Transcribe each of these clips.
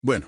Bueno,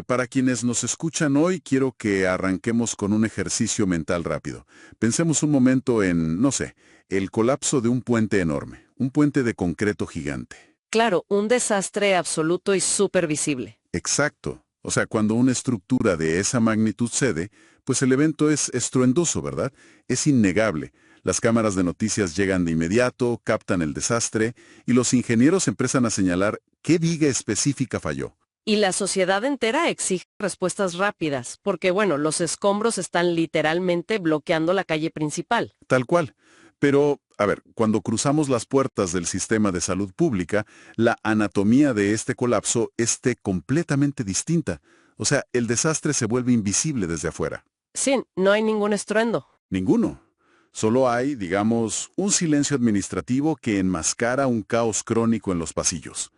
para quienes nos escuchan hoy, quiero que arranquemos con un ejercicio mental rápido. Pensemos un momento en, no sé, el colapso de un puente enorme, un puente de concreto gigante. Claro, un desastre absoluto y súper visible. Exacto. O sea, cuando una estructura de esa magnitud cede, pues el evento es estruendoso, ¿verdad? Es innegable. Las cámaras de noticias llegan de inmediato, captan el desastre, y los ingenieros empiezan a señalar qué viga específica falló. Y la sociedad entera exige respuestas rápidas, porque bueno, los escombros están literalmente bloqueando la calle principal. Tal cual. Pero, a ver, cuando cruzamos las puertas del sistema de salud pública, la anatomía de este colapso esté completamente distinta. O sea, el desastre se vuelve invisible desde afuera. Sí, no hay ningún estruendo. Ninguno. Solo hay, digamos, un silencio administrativo que enmascara un caos crónico en los pasillos.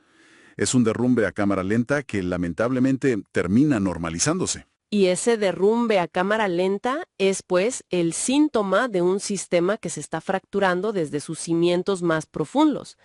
Es un derrumbe a cámara lenta que lamentablemente termina normalizándose. Y ese derrumbe a cámara lenta es, pues, el síntoma de un sistema que se está fracturando desde sus cimientos más profundos.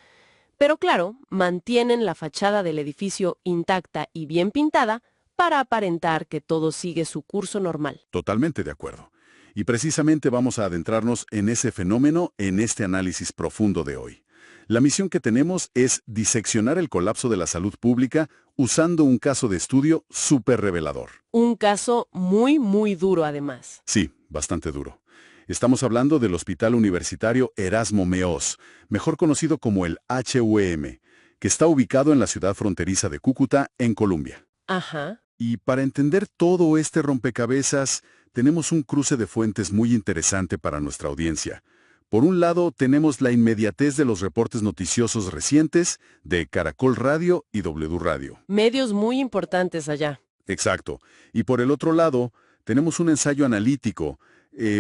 Pero claro, mantienen la fachada del edificio intacta y bien pintada para aparentar que todo sigue su curso normal. Totalmente de acuerdo. Y precisamente vamos a adentrarnos en ese fenómeno en este análisis profundo de hoy. La misión que tenemos es diseccionar el colapso de la salud pública usando un caso de estudio súper revelador. Un caso muy, muy duro además. Sí, bastante duro. Estamos hablando del Hospital Universitario Erasmo Meós, mejor conocido como el HUM, que está ubicado en la ciudad fronteriza de Cúcuta, en Colombia. Ajá. Y para entender todo este rompecabezas, tenemos un cruce de fuentes muy interesante para nuestra audiencia. Por un lado, tenemos la inmediatez de los reportes noticiosos recientes de Caracol Radio y W Radio. Medios muy importantes allá. Exacto. Y por el otro lado, tenemos un ensayo analítico,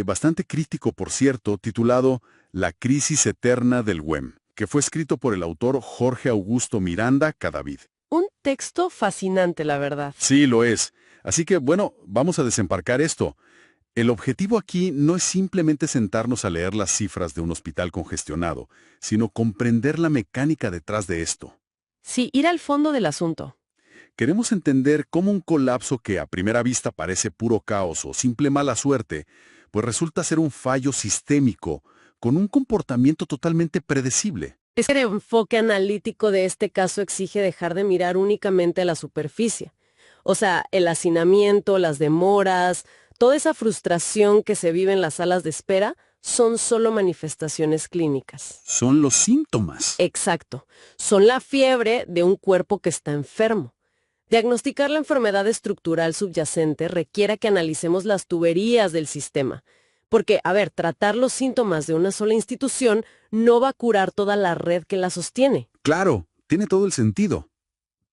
bastante crítico por cierto, titulado La crisis eterna del WEM, que fue escrito por el autor Jorge Augusto Miranda Cadavid. Un texto fascinante, la verdad. Sí, lo es. Así que, bueno, vamos a desembarcar esto. El objetivo aquí no es simplemente sentarnos a leer las cifras de un hospital congestionado, sino comprender la mecánica detrás de esto. Sí, ir al fondo del asunto. Queremos entender cómo un colapso que a primera vista parece puro caos o simple mala suerte, pues resulta ser un fallo sistémico con un comportamiento totalmente predecible. Es que el enfoque analítico de este caso exige dejar de mirar únicamente la superficie. O sea, el hacinamiento, las demoras, toda esa frustración que se vive en las salas de espera son solo manifestaciones clínicas. Son los síntomas. Exacto. Son la fiebre de un cuerpo que está enfermo. Diagnosticar la enfermedad estructural subyacente requiere que analicemos las tuberías del sistema. Porque, a ver, tratar los síntomas de una sola institución no va a curar toda la red que la sostiene. Claro, tiene todo el sentido.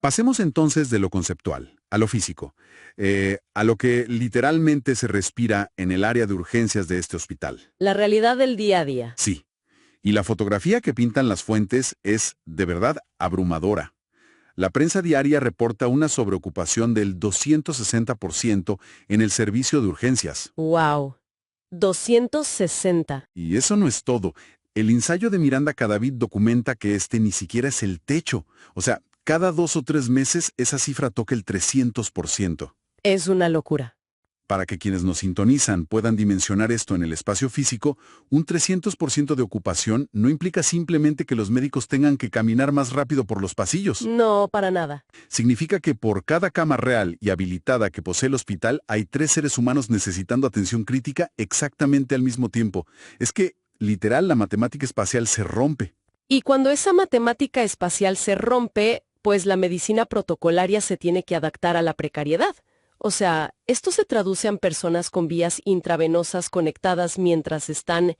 Pasemos entonces de lo conceptual a lo físico, a lo que literalmente se respira en el área de urgencias de este hospital. La realidad del día a día. Sí, y la fotografía que pintan las fuentes es, de verdad, abrumadora. La prensa diaria reporta una sobreocupación del 260% en el servicio de urgencias. ¡Wow! 260. Y eso no es todo. El ensayo de Miranda Cadavid documenta que este ni siquiera es el techo. O sea, cada 2 o 3 meses esa cifra toca el 300%. Es una locura. Para que quienes nos sintonizan puedan dimensionar esto en el espacio físico, un 300% de ocupación no implica simplemente que los médicos tengan que caminar más rápido por los pasillos. No, para nada. Significa que por cada cama real y habilitada que posee el hospital hay 3 seres humanos necesitando atención crítica exactamente al mismo tiempo. Es que, literal, la matemática espacial se rompe. Y cuando esa matemática espacial se rompe, pues la medicina protocolaria se tiene que adaptar a la precariedad. O sea, esto se traduce en personas con vías intravenosas conectadas mientras están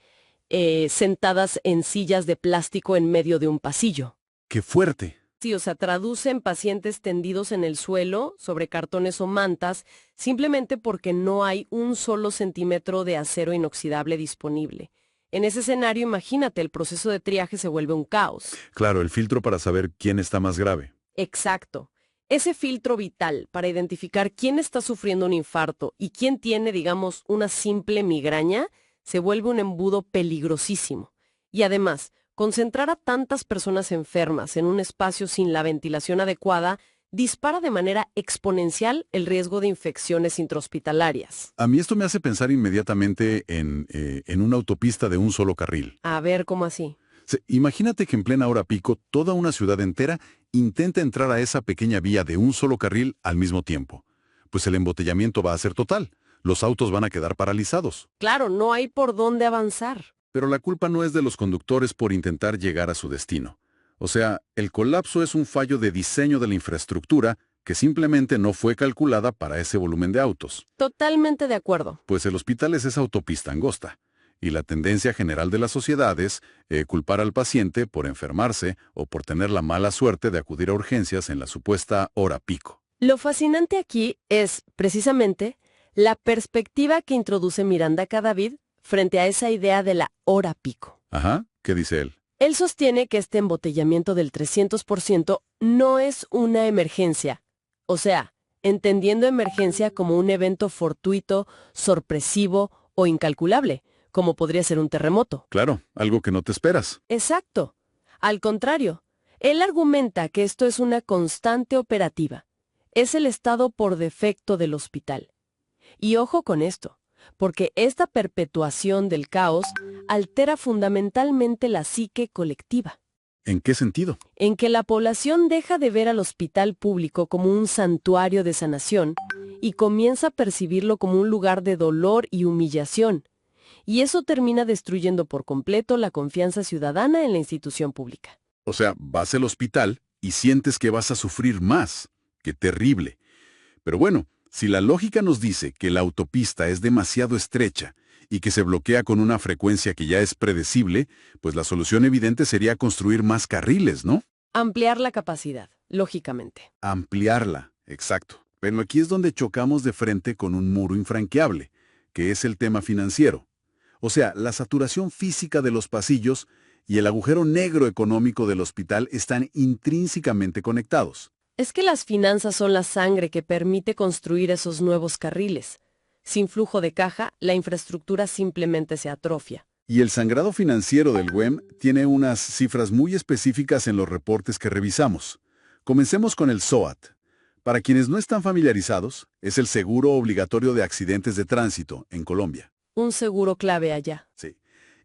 sentadas en sillas de plástico en medio de un pasillo. ¡Qué fuerte! Sí, o sea, traduce en pacientes tendidos en el suelo, sobre cartones o mantas, simplemente porque no hay un solo centímetro de acero inoxidable disponible. En ese escenario, imagínate, el proceso de triaje se vuelve un caos. Claro, el filtro para saber quién está más grave. Exacto. Ese filtro vital para identificar quién está sufriendo un infarto y quién tiene, digamos, una simple migraña, se vuelve un embudo peligrosísimo. Y además, concentrar a tantas personas enfermas en un espacio sin la ventilación adecuada dispara de manera exponencial el riesgo de infecciones intrahospitalarias. A mí esto me hace pensar inmediatamente en una autopista de un solo carril. A ver, ¿cómo así? Imagínate que en plena hora pico toda una ciudad entera intenta entrar a esa pequeña vía de un solo carril al mismo tiempo. Pues el embotellamiento va a ser total. Los autos van a quedar paralizados. Claro, no hay por dónde avanzar. Pero la culpa no es de los conductores por intentar llegar a su destino. O sea, el colapso es un fallo de diseño de la infraestructura que simplemente no fue calculada para ese volumen de autos. Totalmente de acuerdo. Pues el hospital es esa autopista angosta. Y la tendencia general de la sociedad es culpar al paciente por enfermarse o por tener la mala suerte de acudir a urgencias en la supuesta hora pico. Lo fascinante aquí es, precisamente, la perspectiva que introduce Miranda Cadavid frente a esa idea de la hora pico. Ajá, ¿qué dice él? Él sostiene que este embotellamiento del 300% no es una emergencia. O sea, entendiendo emergencia como un evento fortuito, sorpresivo o incalculable, como podría ser un terremoto. Claro, algo que no te esperas. Exacto. Al contrario, él argumenta que esto es una constante operativa. Es el estado por defecto del hospital. Y ojo con esto, porque esta perpetuación del caos altera fundamentalmente la psique colectiva. ¿En qué sentido? En que la población deja de ver al hospital público como un santuario de sanación y comienza a percibirlo como un lugar de dolor y humillación. Y eso termina destruyendo por completo la confianza ciudadana en la institución pública. O sea, vas al hospital y sientes que vas a sufrir más. ¡Qué terrible! Pero bueno, si la lógica nos dice que la autopista es demasiado estrecha y que se bloquea con una frecuencia que ya es predecible, pues la solución evidente sería construir más carriles, ¿no? Ampliar la capacidad, lógicamente. Ampliarla, exacto. Pero aquí es donde chocamos de frente con un muro infranqueable, que es el tema financiero. O sea, la saturación física de los pasillos y el agujero negro económico del hospital están intrínsecamente conectados. Es que las finanzas son la sangre que permite construir esos nuevos carriles. Sin flujo de caja, la infraestructura simplemente se atrofia. Y el sangrado financiero del WEM tiene unas cifras muy específicas en los reportes que revisamos. Comencemos con el SOAT. Para quienes no están familiarizados, es el seguro obligatorio de accidentes de tránsito en Colombia. Un seguro clave allá. Sí.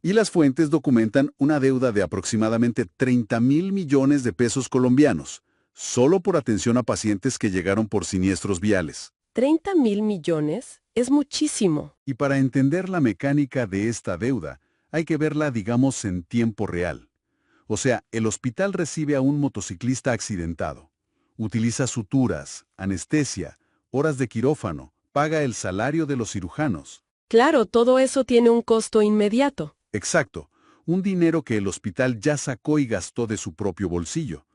Y las fuentes documentan una deuda de aproximadamente 30.000 millones de pesos colombianos, solo por atención a pacientes que llegaron por siniestros viales. ¿30.000 millones? Es muchísimo. Y para entender la mecánica de esta deuda, hay que verla, digamos, en tiempo real. O sea, el hospital recibe a un motociclista accidentado. Utiliza suturas, anestesia, horas de quirófano, paga el salario de los cirujanos. Claro, todo eso tiene un costo inmediato. Exacto, un dinero que el hospital ya sacó y gastó de su propio bolsillo.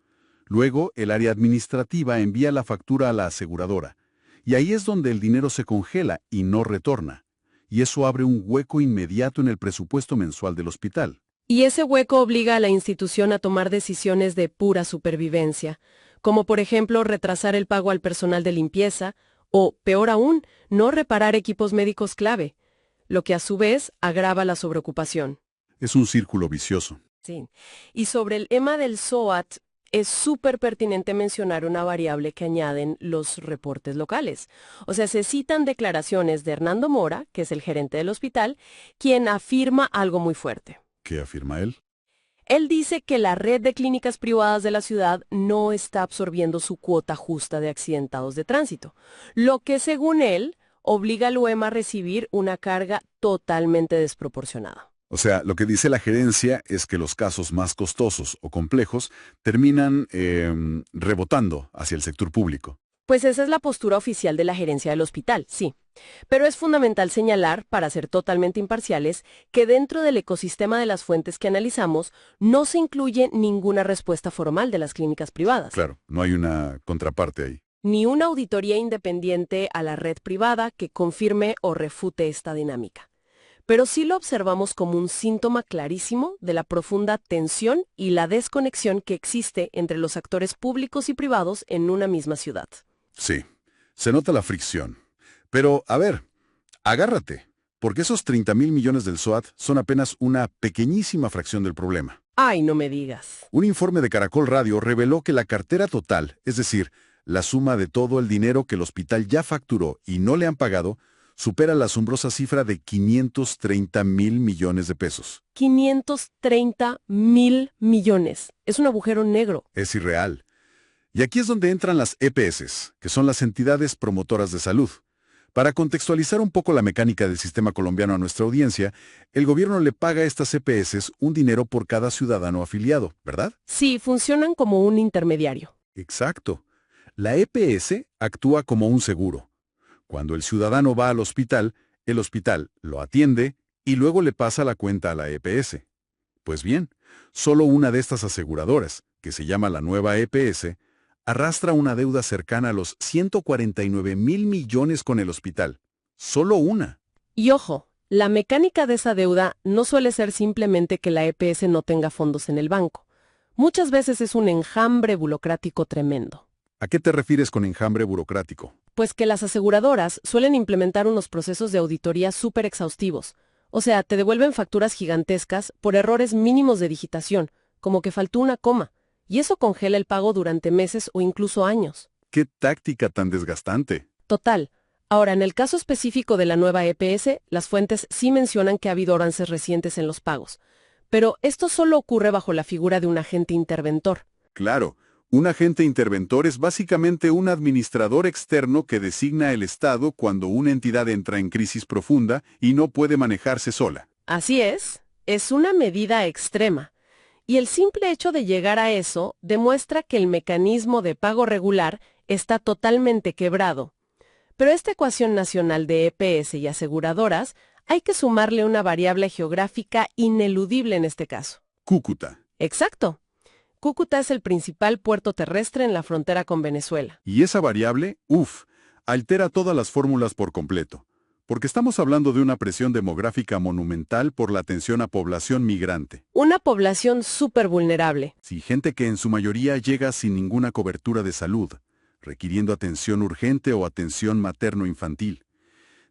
Luego, el área administrativa envía la factura a la aseguradora. Y ahí es donde el dinero se congela y no retorna. Y eso abre un hueco inmediato en el presupuesto mensual del hospital. Y ese hueco obliga a la institución a tomar decisiones de pura supervivencia, como por ejemplo retrasar el pago al personal de limpieza, o, peor aún, no reparar equipos médicos clave, lo que a su vez agrava la sobreocupación. Es un círculo vicioso. Sí. Y sobre el tema del SOAT, es súper pertinente mencionar una variable que añaden los reportes locales. O sea, se citan declaraciones de Hernando Mora, que es el gerente del hospital, quien afirma algo muy fuerte. ¿Qué afirma él? Él dice que la red de clínicas privadas de la ciudad no está absorbiendo su cuota justa de accidentados de tránsito, lo que, según él, obliga al UEM a recibir una carga totalmente desproporcionada. O sea, lo que dice la gerencia es que los casos más costosos o complejos terminan rebotando hacia el sector público. Pues esa es la postura oficial de la gerencia del hospital, sí. Pero es fundamental señalar, para ser totalmente imparciales, que dentro del ecosistema de las fuentes que analizamos no se incluye ninguna respuesta formal de las clínicas privadas. Claro, no hay una contraparte ahí. Ni una auditoría independiente a la red privada que confirme o refute esta dinámica. Pero sí lo observamos como un síntoma clarísimo de la profunda tensión y la desconexión que existe entre los actores públicos y privados en una misma ciudad. Sí, se nota la fricción. Pero, a ver, agárrate, porque esos 30.000 millones del SOAT son apenas una pequeñísima fracción del problema. ¡Ay, no me digas! Un informe de Caracol Radio reveló que la cartera total, es decir, La suma de todo el dinero que el hospital ya facturó y no le han pagado supera la asombrosa cifra de 530,000 millones de pesos. 530,000 millones. Es un agujero negro. Es irreal. Y aquí es donde entran las EPS, que son las entidades promotoras de salud. Para contextualizar un poco la mecánica del sistema colombiano a nuestra audiencia, el gobierno le paga a estas EPS un dinero por cada ciudadano afiliado, ¿verdad? Sí, funcionan como un intermediario. Exacto. La EPS actúa como un seguro. Cuando el ciudadano va al hospital, el hospital lo atiende y luego le pasa la cuenta a la EPS. Pues bien, solo una de estas aseguradoras, que se llama la nueva EPS, arrastra una deuda cercana a los 149,000 millones con el hospital. Solo una. Y ojo, la mecánica de esa deuda no suele ser simplemente que la EPS no tenga fondos en el banco. Muchas veces es un enjambre burocrático tremendo. ¿A qué te refieres con enjambre burocrático? Pues que las aseguradoras suelen implementar unos procesos de auditoría súper exhaustivos. O sea, te devuelven facturas gigantescas por errores mínimos de digitación, como que faltó una coma, y eso congela el pago durante meses o incluso años. ¡Qué táctica tan desgastante! Total. Ahora, en el caso específico de la nueva EPS, las fuentes sí mencionan que ha habido avances recientes en los pagos. Pero esto solo ocurre bajo la figura de un agente interventor. Claro, un agente interventor es básicamente un administrador externo que designa el Estado cuando una entidad entra en crisis profunda y no puede manejarse sola. Así es una medida extrema. Y el simple hecho de llegar a eso demuestra que el mecanismo de pago regular está totalmente quebrado. Pero a esta ecuación nacional de EPS y aseguradoras hay que sumarle una variable geográfica ineludible en este caso. Cúcuta. Exacto. Cúcuta es el principal puerto terrestre en la frontera con Venezuela. Y esa variable, altera todas las fórmulas por completo. Porque estamos hablando de una presión demográfica monumental por la atención a población migrante. Una población súper vulnerable. Sí, gente que en su mayoría llega sin ninguna cobertura de salud, requiriendo atención urgente o atención materno-infantil.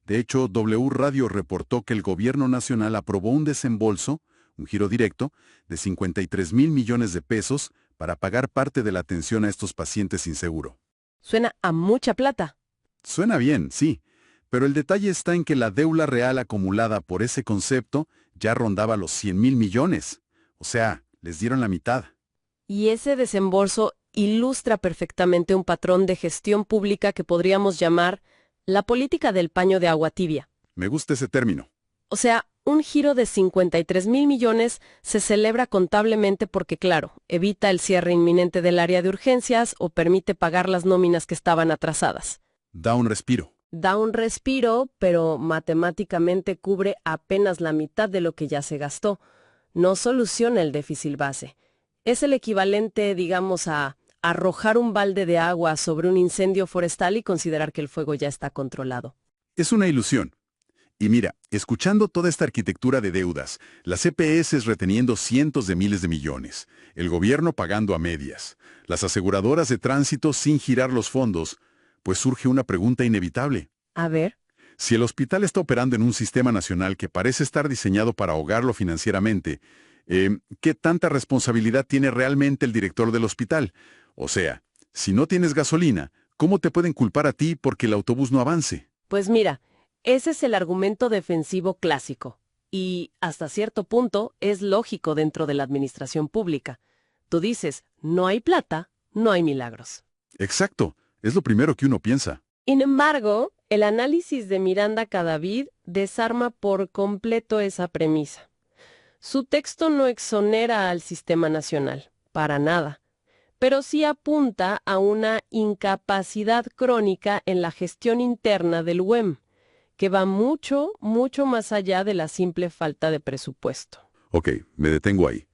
De hecho, W Radio reportó que el gobierno nacional aprobó un desembolso, un giro directo, de 53,000 millones de pesos para pagar parte de la atención a estos pacientes sin seguro. Suena a mucha plata. Suena bien, sí. Pero el detalle está en que la deuda real acumulada por ese concepto ya rondaba los 100,000 millones. O sea, les dieron la mitad. Y ese desembolso ilustra perfectamente un patrón de gestión pública que podríamos llamar la política del paño de agua tibia. Me gusta ese término. O sea, un giro de 53,000 millones se celebra contablemente porque, claro, evita el cierre inminente del área de urgencias o permite pagar las nóminas que estaban atrasadas. Da un respiro. Da un respiro, pero matemáticamente cubre apenas la mitad de lo que ya se gastó. No soluciona el déficit base. Es el equivalente, digamos, a arrojar un balde de agua sobre un incendio forestal y considerar que el fuego ya está controlado. Es una ilusión. Y mira, escuchando toda esta arquitectura de deudas, las EPS reteniendo cientos de miles de millones, el gobierno pagando a medias, las aseguradoras de tránsito sin girar los fondos, pues surge una pregunta inevitable. A ver. Si el hospital está operando en un sistema nacional que parece estar diseñado para ahogarlo financieramente, ¿qué tanta responsabilidad tiene realmente el director del hospital? O sea, si no tienes gasolina, ¿cómo te pueden culpar a ti porque el autobús no avance? Pues mira, ese es el argumento defensivo clásico. Y, hasta cierto punto, es lógico dentro de la administración pública. Tú dices, no hay plata, no hay milagros. Exacto. Es lo primero que uno piensa. Sin embargo, el análisis de Miranda Cadavid desarma por completo esa premisa. Su texto no exonera al sistema nacional, para nada, pero sí apunta a una incapacidad crónica en la gestión interna del UEM, que va mucho, mucho más allá de la simple falta de presupuesto. Ok, me detengo ahí.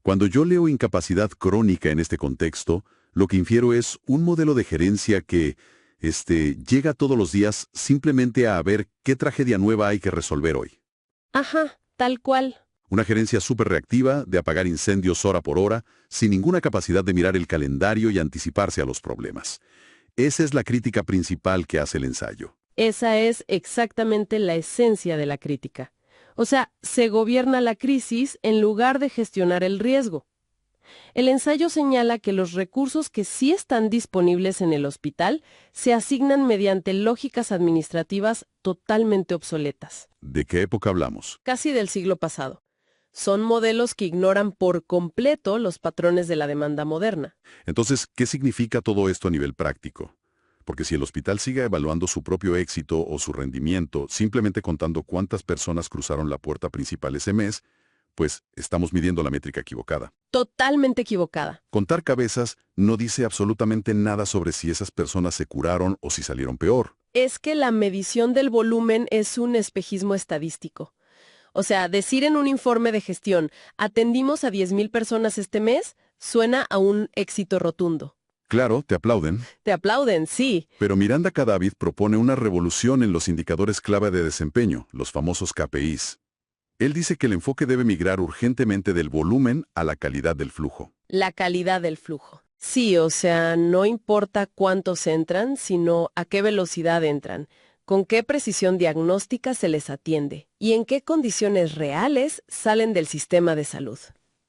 Cuando yo leo incapacidad crónica en este contexto, lo que infiero es un modelo de gerencia que, llega todos los días simplemente a ver qué tragedia nueva hay que resolver hoy. Ajá, tal cual. Una gerencia súper reactiva, de apagar incendios hora por hora, sin ninguna capacidad de mirar el calendario y anticiparse a los problemas. Esa es la crítica principal que hace el ensayo. Esa es exactamente la esencia de la crítica. O sea, se gobierna la crisis en lugar de gestionar el riesgo. El ensayo señala que los recursos que sí están disponibles en el hospital se asignan mediante lógicas administrativas totalmente obsoletas. ¿De qué época hablamos? Casi del siglo pasado. Son modelos que ignoran por completo los patrones de la demanda moderna. Entonces, ¿qué significa todo esto a nivel práctico? Porque si el hospital sigue evaluando su propio éxito o su rendimiento simplemente contando cuántas personas cruzaron la puerta principal ese mes, pues estamos midiendo la métrica equivocada. Totalmente equivocada. Contar cabezas no dice absolutamente nada sobre si esas personas se curaron o si salieron peor. Es que la medición del volumen es un espejismo estadístico. O sea, decir en un informe de gestión, atendimos a 10,000 personas este mes, suena a un éxito rotundo. Claro, te aplauden. Te aplauden, sí. Pero Miranda Cadavid propone una revolución en los indicadores clave de desempeño, los famosos KPIs. Él dice que el enfoque debe migrar urgentemente del volumen a la calidad del flujo. La calidad del flujo. Sí, o sea, no importa cuántos entran, sino a qué velocidad entran, con qué precisión diagnóstica se les atiende y en qué condiciones reales salen del sistema de salud.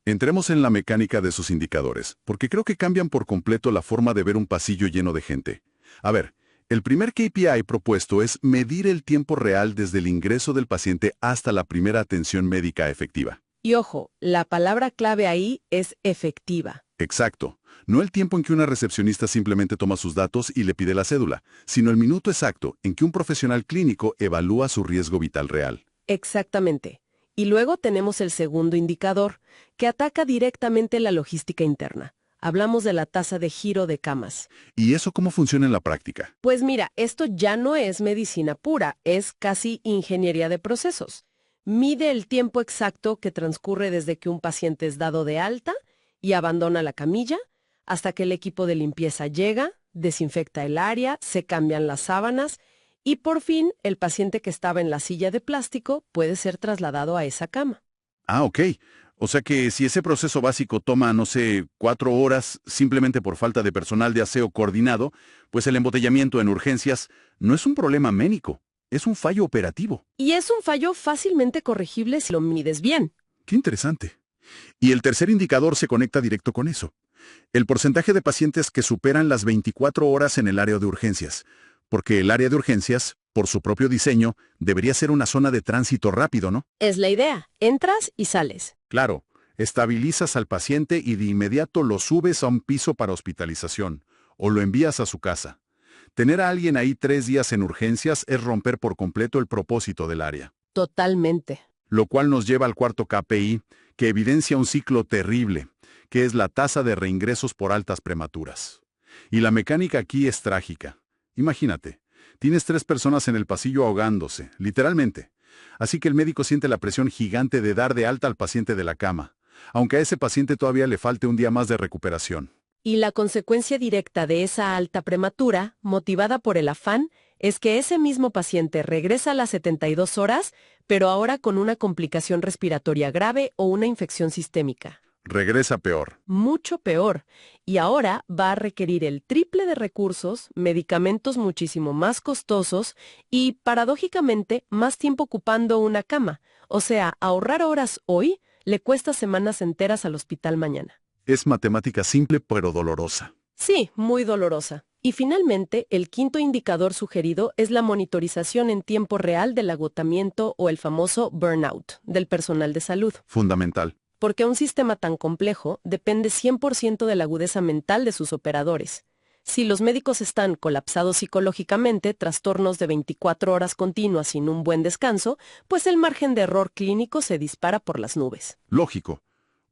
Entremos en la mecánica de sus indicadores, porque creo que cambian por completo la forma de ver un pasillo lleno de gente. A ver, el primer KPI propuesto es medir el tiempo real desde el ingreso del paciente hasta la primera atención médica efectiva. Y ojo, la palabra clave ahí es efectiva. Exacto. No el tiempo en que una recepcionista simplemente toma sus datos y le pide la cédula, sino el minuto exacto en que un profesional clínico evalúa su riesgo vital real. Exactamente. Y luego tenemos el segundo indicador, que ataca directamente la logística interna. Hablamos de la tasa de giro de camas. ¿Y eso cómo funciona en la práctica? Pues mira, esto ya no es medicina pura, es casi ingeniería de procesos. Mide el tiempo exacto que transcurre desde que un paciente es dado de alta y abandona la camilla, hasta que el equipo de limpieza llega, desinfecta el área, se cambian las sábanas y por fin el paciente que estaba en la silla de plástico puede ser trasladado a esa cama. Ah, ok. O sea que si ese proceso básico toma, no sé, 4 horas simplemente por falta de personal de aseo coordinado, pues el embotellamiento en urgencias no es un problema médico, es un fallo operativo. Y es un fallo fácilmente corregible si lo mides bien. Qué interesante. Y el tercer indicador se conecta directo con eso. El porcentaje de pacientes que superan las 24 horas en el área de urgencias. Porque el área de urgencias, por su propio diseño, debería ser una zona de tránsito rápido, ¿no? Es la idea. Entras y sales. Claro, estabilizas al paciente y de inmediato lo subes a un piso para hospitalización, o lo envías a su casa. Tener a alguien ahí 3 días en urgencias es romper por completo el propósito del área. Totalmente. Lo cual nos lleva al cuarto KPI, que evidencia un ciclo terrible, que es la tasa de reingresos por altas prematuras. Y la mecánica aquí es trágica. Imagínate, tienes 3 personas en el pasillo ahogándose, literalmente. Así que el médico siente la presión gigante de dar de alta al paciente de la cama, aunque a ese paciente todavía le falte un día más de recuperación. Y la consecuencia directa de esa alta prematura, motivada por el afán, es que ese mismo paciente regresa a las 72 horas, pero ahora con una complicación respiratoria grave o una infección sistémica. Regresa peor. Mucho peor. Y ahora va a requerir el triple de recursos, medicamentos muchísimo más costosos y, paradójicamente, más tiempo ocupando una cama. O sea, ahorrar horas hoy le cuesta semanas enteras al hospital mañana. Es matemática simple pero dolorosa. Sí, muy dolorosa. Y finalmente, el quinto indicador sugerido es la monitorización en tiempo real del agotamiento o el famoso burnout del personal de salud. Fundamental. Porque un sistema tan complejo depende 100% de la agudeza mental de sus operadores. Si los médicos están colapsados psicológicamente, trastornos de 24 horas continuas sin un buen descanso, pues el margen de error clínico se dispara por las nubes. Lógico.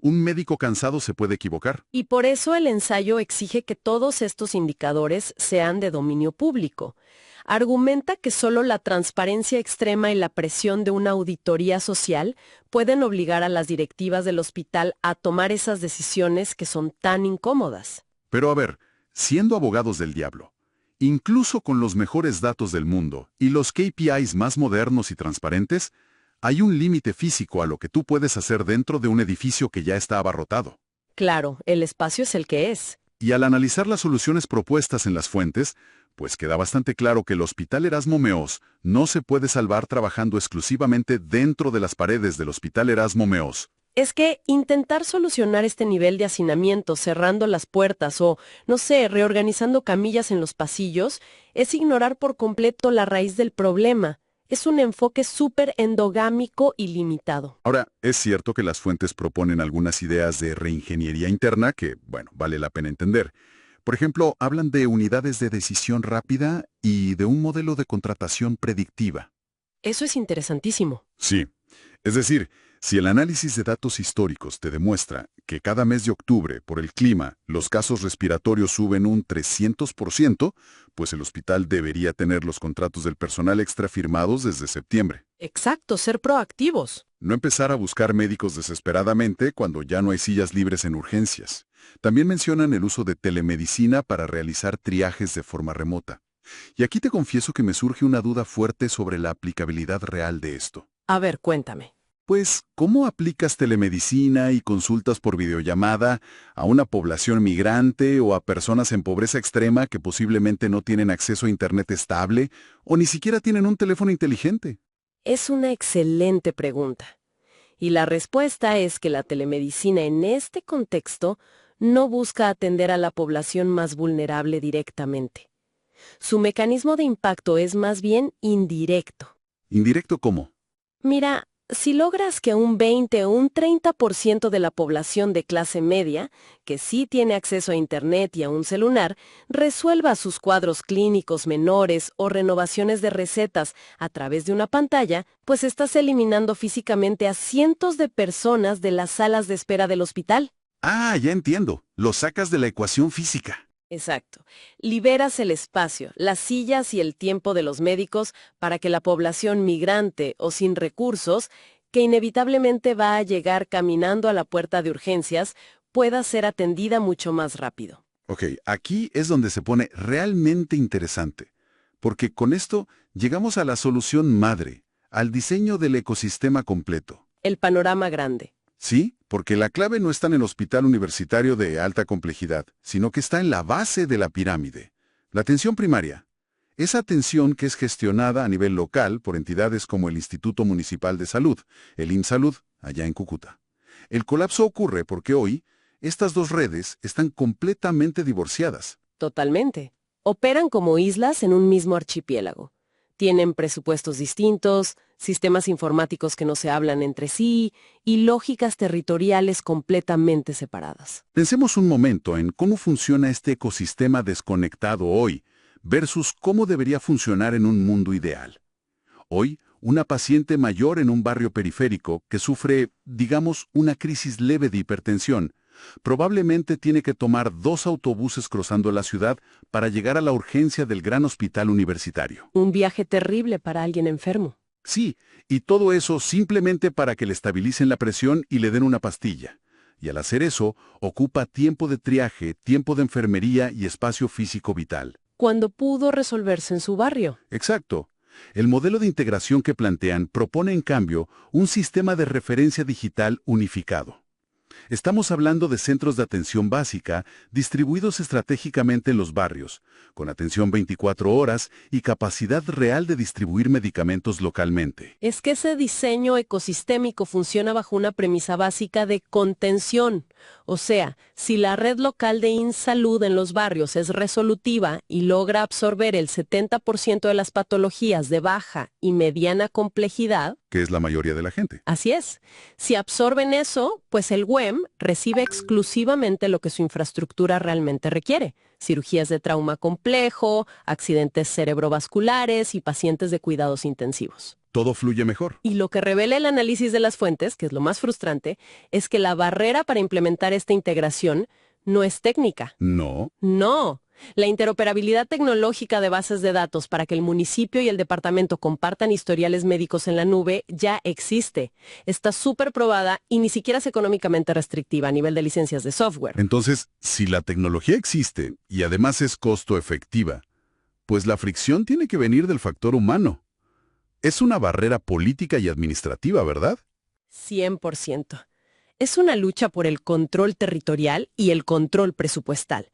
Un médico cansado se puede equivocar. Y por eso el ensayo exige que todos estos indicadores sean de dominio público. Argumenta que solo la transparencia extrema y la presión de una auditoría social pueden obligar a las directivas del hospital a tomar esas decisiones que son tan incómodas. Pero a ver, siendo abogados del diablo, incluso con los mejores datos del mundo y los KPIs más modernos y transparentes, hay un límite físico a lo que tú puedes hacer dentro de un edificio que ya está abarrotado. Claro, el espacio es el que es. Y al analizar las soluciones propuestas en las fuentes, pues queda bastante claro que el Hospital Erasmo Meós no se puede salvar trabajando exclusivamente dentro de las paredes del Hospital Erasmo Meós. Es que intentar solucionar este nivel de hacinamiento cerrando las puertas o, no sé, reorganizando camillas en los pasillos, es ignorar por completo la raíz del problema. Es un enfoque súper endogámico y limitado. Ahora, es cierto que las fuentes proponen algunas ideas de reingeniería interna que, bueno, vale la pena entender. Por ejemplo, hablan de unidades de decisión rápida y de un modelo de contratación predictiva. Eso es interesantísimo. Sí, es decir, si el análisis de datos históricos te demuestra que cada mes de octubre, por el clima, los casos respiratorios suben un 300%, pues el hospital debería tener los contratos del personal extra firmados desde septiembre. Exacto, ser proactivos. No empezar a buscar médicos desesperadamente cuando ya no hay sillas libres en urgencias. También mencionan el uso de telemedicina para realizar triajes de forma remota. Y aquí te confieso que me surge una duda fuerte sobre la aplicabilidad real de esto. A ver, cuéntame. Pues, ¿cómo aplicas telemedicina y consultas por videollamada a una población migrante o a personas en pobreza extrema que posiblemente no tienen acceso a Internet estable o ni siquiera tienen un teléfono inteligente? Es una excelente pregunta. Y la respuesta es que la telemedicina en este contexto no busca atender a la población más vulnerable directamente. Su mecanismo de impacto es más bien indirecto. ¿Indirecto cómo? Mira, si logras que un 20 o un 30% de la población de clase media, que sí tiene acceso a Internet y a un celular, resuelva sus cuadros clínicos menores o renovaciones de recetas a través de una pantalla, pues estás eliminando físicamente a cientos de personas de las salas de espera del hospital. Ah, ya entiendo. Lo sacas de la ecuación física. Exacto. Liberas el espacio, las sillas y el tiempo de los médicos para que la población migrante o sin recursos, que inevitablemente va a llegar caminando a la puerta de urgencias, pueda ser atendida mucho más rápido. Ok, aquí es donde se pone realmente interesante, porque con esto llegamos a la solución madre, al diseño del ecosistema completo. El panorama grande. Sí, porque la clave no está en el hospital universitario de alta complejidad, sino que está en la base de la pirámide, la atención primaria. Esa atención que es gestionada a nivel local por entidades como el Instituto Municipal de Salud, el INSalud, allá en Cúcuta. El colapso ocurre porque hoy estas dos redes están completamente divorciadas. Totalmente. Operan como islas en un mismo archipiélago. Tienen presupuestos distintos, sistemas informáticos que no se hablan entre sí y lógicas territoriales completamente separadas. Pensemos un momento en cómo funciona este ecosistema desconectado hoy versus cómo debería funcionar en un mundo ideal. Hoy, una paciente mayor en un barrio periférico que sufre, digamos, una crisis leve de hipertensión, probablemente tiene que tomar 2 autobuses cruzando la ciudad para llegar a la urgencia del gran hospital universitario. Un viaje terrible para alguien enfermo. Sí, y todo eso simplemente para que le estabilicen la presión y le den una pastilla. Y al hacer eso, ocupa tiempo de triaje, tiempo de enfermería y espacio físico vital. Cuando pudo resolverse en su barrio. Exacto. El modelo de integración que plantean propone, en cambio, un sistema de referencia digital unificado. Estamos hablando de centros de atención básica distribuidos estratégicamente en los barrios, con atención 24 horas y capacidad real de distribuir medicamentos localmente. Es que ese diseño ecosistémico funciona bajo una premisa básica de contención. O sea, si la red local de INSalud en los barrios es resolutiva y logra absorber el 70% de las patologías de baja y mediana complejidad, Que es la mayoría de la gente. así es. Si absorben eso, pues el WEM recibe exclusivamente lo que su infraestructura realmente requiere. Cirugías de trauma complejo, accidentes cerebrovasculares y pacientes de cuidados intensivos. Todo fluye mejor. Y lo que revela el análisis de las fuentes, que es lo más frustrante, es que la barrera para implementar esta integración no es técnica. No. No. La interoperabilidad tecnológica de bases de datos para que el municipio y el departamento compartan historiales médicos en la nube ya existe. Está súper probada y ni siquiera es económicamente restrictiva a nivel de licencias de software. Entonces, si la tecnología existe y además es costo efectiva, pues la fricción tiene que venir del factor humano. Es una barrera política y administrativa, ¿verdad? 100%. Es una lucha por el control territorial y el control presupuestal.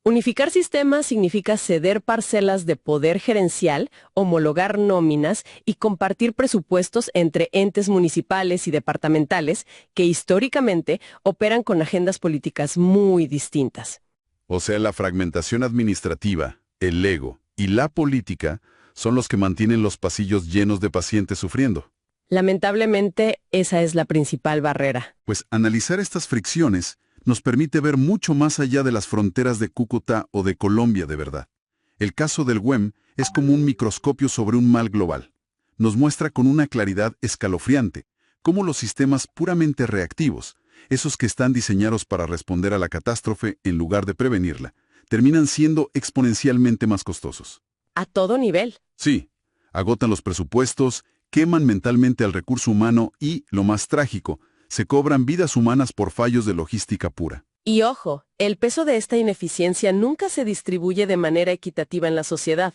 Unificar sistemas significa ceder parcelas de poder gerencial, homologar nóminas y compartir presupuestos entre entes municipales y departamentales que históricamente operan con agendas políticas muy distintas. O sea, la fragmentación administrativa, el ego y la política son los que mantienen los pasillos llenos de pacientes sufriendo. Lamentablemente, esa es la principal barrera. Pues analizar estas fricciones nos permite ver mucho más allá de las fronteras de Cúcuta o de Colombia de verdad. El caso del WEM es como un microscopio sobre un mal global. Nos muestra con una claridad escalofriante cómo los sistemas puramente reactivos, esos que están diseñados para responder a la catástrofe en lugar de prevenirla, terminan siendo exponencialmente más costosos. A todo nivel. Sí, agotan los presupuestos, queman mentalmente al recurso humano y, lo más trágico, se cobran vidas humanas por fallos de logística pura. Y ojo, el peso de esta ineficiencia nunca se distribuye de manera equitativa en la sociedad.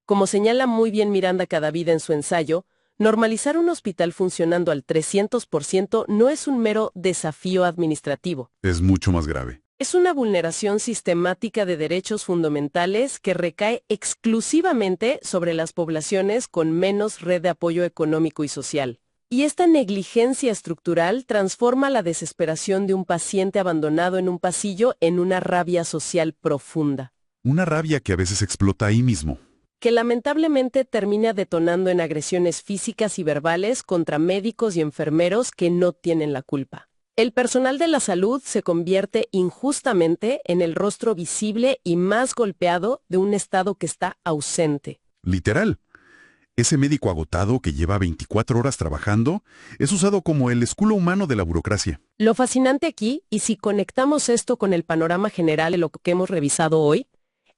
Como señala muy bien Miranda Cadavid en su ensayo, normalizar un hospital funcionando al 300% no es un mero desafío administrativo. Es mucho más grave. Es una vulneración sistemática de derechos fundamentales que recae exclusivamente sobre las poblaciones con menos red de apoyo económico y social. Y esta negligencia estructural transforma la desesperación de un paciente abandonado en un pasillo en una rabia social profunda, Una rabia que a veces explota ahí mismo. que lamentablemente termina detonando en agresiones físicas y verbales contra médicos y enfermeros que no tienen la culpa. El personal de la salud se convierte injustamente en el rostro visible y más golpeado de un Estado que está ausente. Literal. Ese médico agotado que lleva 24 horas trabajando es usado como el escudo humano de la burocracia. Lo fascinante aquí, y si conectamos esto con el panorama general de lo que hemos revisado hoy,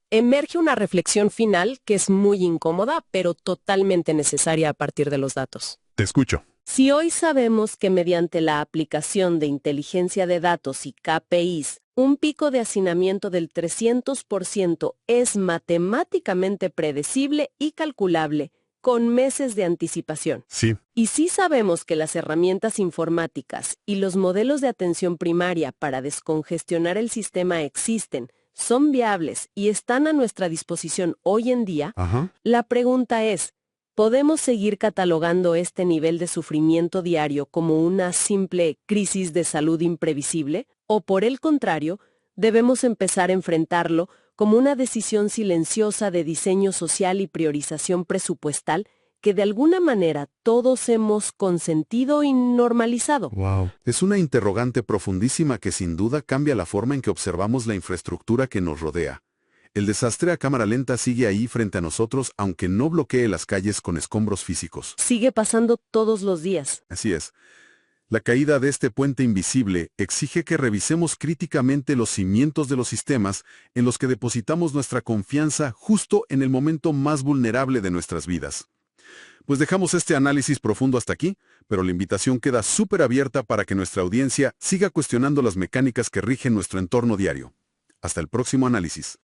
emerge una reflexión final que es muy incómoda, pero totalmente necesaria a partir de los datos. Te escucho. Si hoy sabemos que mediante la aplicación de inteligencia de datos y KPIs, un pico de hacinamiento del 300% es matemáticamente predecible y calculable, con meses de anticipación. Sí. Y si sabemos que las herramientas informáticas y los modelos de atención primaria para descongestionar el sistema existen, son viables y están a nuestra disposición hoy en día, la pregunta es, ¿podemos seguir catalogando este nivel de sufrimiento diario como una simple crisis de salud imprevisible? ¿O por el contrario, debemos empezar a enfrentarlo como una decisión silenciosa de diseño social y priorización presupuestal que de alguna manera todos hemos consentido y normalizado? Wow. Es una interrogante profundísima que sin duda cambia la forma en que observamos la infraestructura que nos rodea. El desastre a cámara lenta sigue ahí frente a nosotros, aunque no bloquee las calles con escombros físicos. Sigue pasando todos los días. Así es. La caída de este puente invisible exige que revisemos críticamente los cimientos de los sistemas en los que depositamos nuestra confianza justo en el momento más vulnerable de nuestras vidas. Pues dejamos este análisis profundo hasta aquí, pero la invitación queda súper abierta para que nuestra audiencia siga cuestionando las mecánicas que rigen nuestro entorno diario. Hasta el próximo análisis.